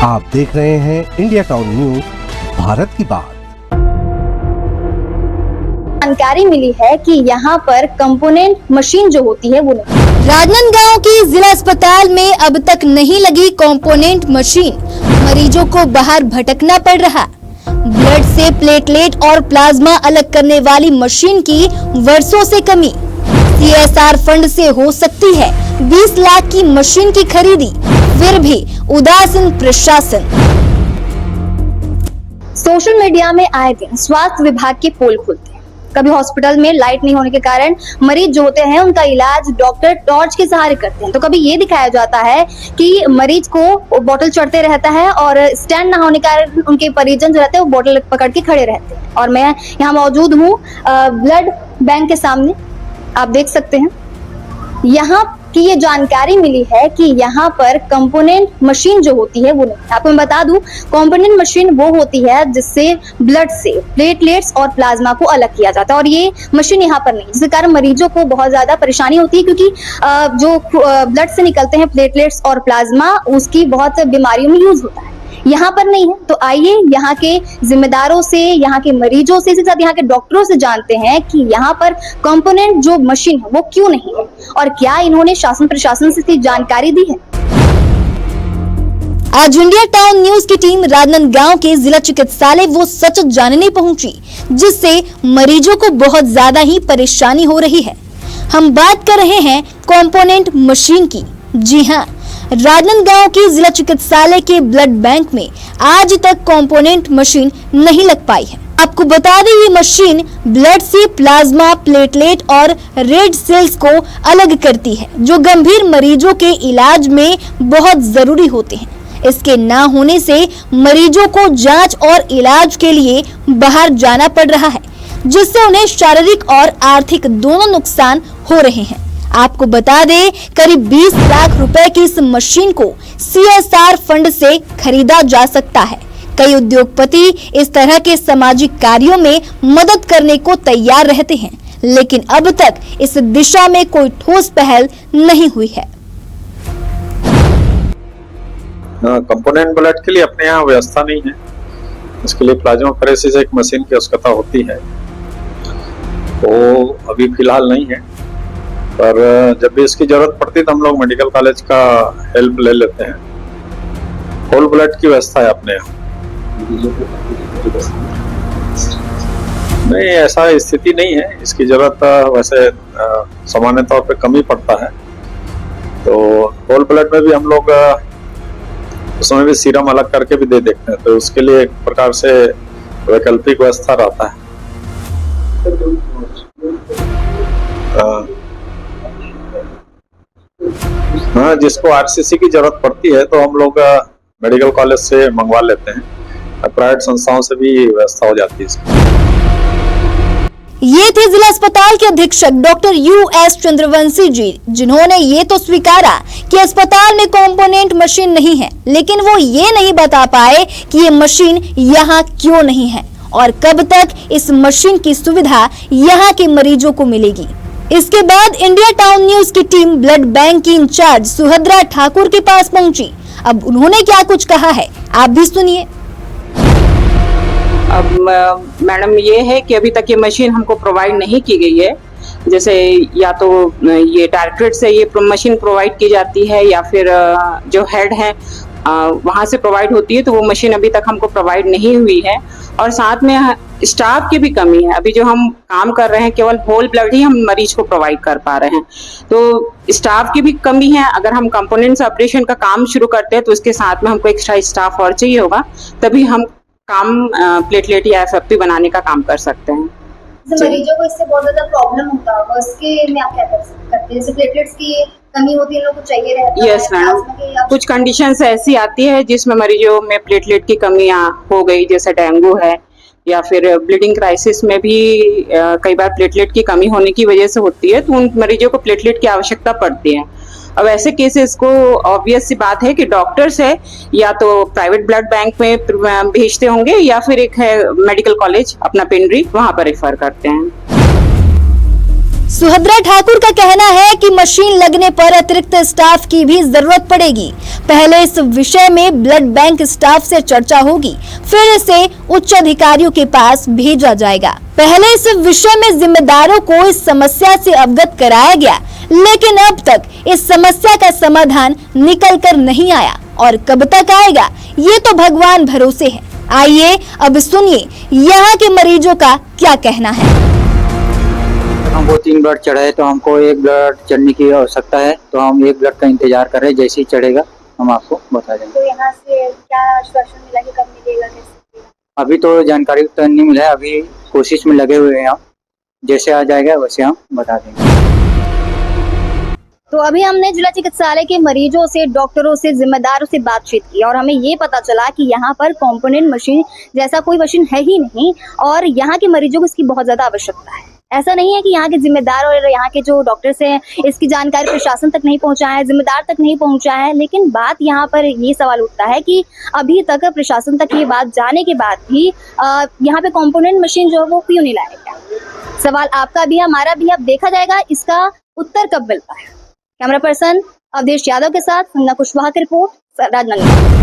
आप देख रहे हैं इंडिया टाउन न्यूज, भारत की बात। जानकारी मिली है कि यहाँ पर कंपोनेंट मशीन जो होती है वो नहीं। राजनांदगांव की जिला अस्पताल में अब तक नहीं लगी कंपोनेंट मशीन, मरीजों को बाहर भटकना पड़ रहा। ब्लड से प्लेटलेट और प्लाज्मा अलग करने वाली मशीन की वर्षों से कमी। CSR फंड से हो सकती है 20 लाख की मशीन की खरीदी, फिर भी उदासीन प्रशासन। सोशल मीडिया में आए दिन स्वास्थ्य विभाग के पोल खुलते हैं। कभी हॉस्पिटल में लाइट नहीं होने के कारण मरीज जो होते हैं उनका इलाज डॉक्टर टॉर्च के सहारे करते हैं, तो कभी ये दिखाया जाता है कि मरीज को बोतल चढ़ते रहता है और स्टैंड ना होने के कारण उनके परिजन जो रहते हैं वो बोतल पकड़ के खड़े रहते हैं। और मैं यहाँ मौजूद हूँ ब्लड बैंक के सामने, आप देख सकते हैं यहाँ की ये जानकारी मिली है कि यहाँ पर कंपोनेंट मशीन जो होती है वो नहीं। आपको मैं बता दूं, कंपोनेंट मशीन वो होती है जिससे ब्लड से प्लेटलेट्स और प्लाज्मा को अलग किया जाता है, और ये मशीन यहाँ पर नहीं, जिसके कारण मरीजों को बहुत ज्यादा परेशानी होती है, क्योंकि जो ब्लड से निकलते हैं प्लेटलेट्स और प्लाज्मा उसकी बहुत बीमारियों में यूज होता है, यहाँ पर नहीं है। तो आइए यहाँ के जिम्मेदारों से, यहाँ के मरीजों से, इसके साथ यहाँ के डॉक्टरों से जानते हैं कि यहाँ पर कंपोनेंट जो मशीन है वो क्यों नहीं है और क्या इन्होंने शासन प्रशासन से जानकारी दी है। आज इंडिया टाउन न्यूज की टीम राजनांदगांव के जिला चिकित्सालय वो सच जानने पहुंची, जिससे मरीजों को बहुत ज्यादा ही परेशानी हो रही है। हम बात कर रहे हैं कंपोनेंट मशीन की। जी हाँ, राजनांदगांव के जिला चिकित्सालय के ब्लड बैंक में आज तक कंपोनेंट मशीन नहीं लग पाई है। आपको बता दें, ये मशीन ब्लड से प्लाज्मा, प्लेटलेट और रेड सेल्स को अलग करती है, जो गंभीर मरीजों के इलाज में बहुत जरूरी होते हैं। इसके ना होने से मरीजों को जांच और इलाज के लिए बाहर जाना पड़ रहा है, जिससे उन्हें शारीरिक और आर्थिक दोनों नुकसान हो रहे हैं। आपको बता दें, करीब 20 लाख रुपए की इस मशीन को CSR फंड से खरीदा जा सकता है। कई उद्योगपति इस तरह के सामाजिक कार्यों में मदद करने को तैयार रहते हैं, लेकिन अब तक इस दिशा में कोई ठोस पहल नहीं हुई है। कंपोनेंट ब्लड के लिए अपने यहाँ व्यवस्था नहीं है। इसके लिए प्लाज्माफेरेसिस एक मशीन की आवश्यकता होती है, वो अभी फिलहाल नहीं है, पर जब भी इसकी जरूरत पड़ती है तो हम लोग मेडिकल कॉलेज का हेल्प ले लेते हैं। होल ब्लड की व्यवस्था है अपने यहाँ। नहीं, ऐसा स्थिति नहीं है। इसकी जरूरत वैसे सामान्य तौर पे कम ही पड़ता है, तो होल ब्लड में भी हम लोग उसमें भी सीरम अलग करके भी दे देते हैं, तो उसके लिए एक प्रकार से वैकल्पिक व्यवस्था रहता है। हाँ, जिसको RCC की जरूरत पड़ती है तो हम लोग मेडिकल कॉलेज से मंगवा लेते हैं, प्राइवेट संस्थाओं से भी व्यवस्था हो जाती है इसकी। ये थे जिला अस्पताल के अधीक्षक डॉक्टर US चंद्रवंशी जी, जिन्होंने ये तो स्वीकारा कि अस्पताल में कंपोनेंट मशीन नहीं है, लेकिन वो ये नहीं बता पाए कि ये मशीन यहाँ क्यों नहीं है और कब तक इस मशीन की सुविधा यहाँ के मरीजों को मिलेगी। इसके बाद इंडिया टाउन न्यूज की टीम ब्लड बैंक की इंचार्ज सुभद्रा ठाकुर के पास पहुंची। अब उन्होंने क्या कुछ कहा है, आप भी सुनिए। अब मैडम, ये है कि अभी तक ये मशीन हमको प्रोवाइड नहीं की गई है। जैसे या तो ये डायरेक्टरेट से ये मशीन प्रोवाइड की जाती है या फिर जो हेड है वहाँ से प्रोवाइड होती है, तो वो मशीन अभी तक हमको प्रोवाइड नहीं हुई है। और साथ में स्टाफ की भी कमी है। अभी जो हम काम कर रहे हैं केवल होल ब्लड ही हम मरीज को प्रोवाइड कर पा रहे हैं, तो स्टाफ की भी कमी है। अगर हम कंपोनेंट्स ऑपरेशन का काम शुरू करते हैं तो उसके साथ में हमको एक्स्ट्रा स्टाफ और चाहिए होगा, तभी हम काम प्लेटलेट या FFP बनाने का काम कर सकते हैं। मरीजों को इससे बहुत ज्यादा प्रॉब्लम होता होगा, उसके में आप क्या कर सकते हैं? जैसे प्लेटलेट्स की कमी होती है, लोगों को चाहिए रहता है। यस मैडम, कुछ कंडीशंस ऐसी आती है जिसमें मरीजों में प्लेटलेट की कमी हो गई, जैसे डेंगू है या फिर ब्लीडिंग क्राइसिस में भी कई बार प्लेटलेट की कमी होने की वजह से होती है, तो उन मरीजों को प्लेटलेट की आवश्यकता पड़ती है। अब ऐसे केसेस को ऑब्वियस सी बात है कि डॉक्टर्स है या तो प्राइवेट ब्लड बैंक में भेजते होंगे या फिर एक है मेडिकल कॉलेज अपना पेंड्री, वहां पर रेफर करते हैं। सुभद्रा ठाकुर का कहना है कि मशीन लगने पर अतिरिक्त स्टाफ की भी जरूरत पड़ेगी। पहले इस विषय में ब्लड बैंक स्टाफ से चर्चा होगी, फिर इसे उच्च अधिकारियों के पास भेजा जाएगा। पहले इस विषय में जिम्मेदारों को इस समस्या से अवगत कराया गया, लेकिन अब तक इस समस्या का समाधान निकल कर नहीं आया और कब तक आएगा ये तो भगवान भरोसे है। आइए अब सुनिए यहाँ के मरीजों का क्या कहना है। हमको 3 ब्लड चढ़ा है तो हमको 1 ब्लड चढ़ने की आवश्यकता है, तो हम 1 ब्लड का इंतजार कर रहे हैं। जैसे ही चढ़ेगा हम आपको बता देंगे। तो यहाँ से क्या आश्वासन मिला कि कब मिलेगा, कैसे मिलेगा? अभी तो जानकारी तो नहीं मिला है, अभी कोशिश में लगे हुए हैं हम। जैसे आ जाएगा वैसे हम बता देंगे। तो अभी हमने जिला चिकित्सालय के मरीजों से, डॉक्टरों से, जिम्मेदारों से बातचीत की और हमें ये पता चला कि यहाँ पर कंपोनेंट मशीन जैसा कोई मशीन है ही नहीं और यहाँ के मरीजों को इसकी बहुत ज्यादा आवश्यकता है। ऐसा नहीं है कि यहाँ के जिम्मेदार और यहाँ के जो डॉक्टर्स हैं इसकी जानकारी प्रशासन तक नहीं पहुंचा है, जिम्मेदार तक नहीं पहुंचा है, लेकिन बात यहाँ पर ये सवाल उठता है कि अभी तक प्रशासन तक ये बात जाने के बाद भी यहाँ पे कंपोनेंट मशीन जो है वो क्यों नहीं लाया गया। सवाल आपका भी है, हमारा भी है, अब देखा जाएगा इसका उत्तर कब मिलता है। कैमरा पर्सन अवधेश यादव के साथ संजना कुशवाहा की रिपोर्ट, राजनांदगांव।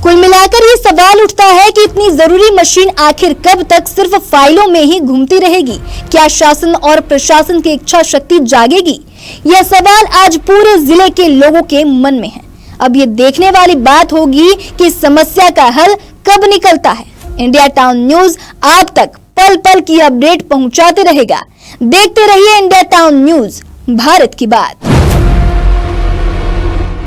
कुल मिलाकर ये सवाल उठता है कि इतनी जरूरी मशीन आखिर कब तक सिर्फ फाइलों में ही घूमती रहेगी। क्या शासन और प्रशासन की इच्छा शक्ति जागेगी? यह सवाल आज पूरे जिले के लोगों के मन में है। अब ये देखने वाली बात होगी कि इस समस्या का हल कब निकलता है। इंडिया टाउन न्यूज आप तक पल पल की अपडेट पहुंचाते रहेगा। देखते रहिए इंडिया टाउन न्यूज, भारत की बात।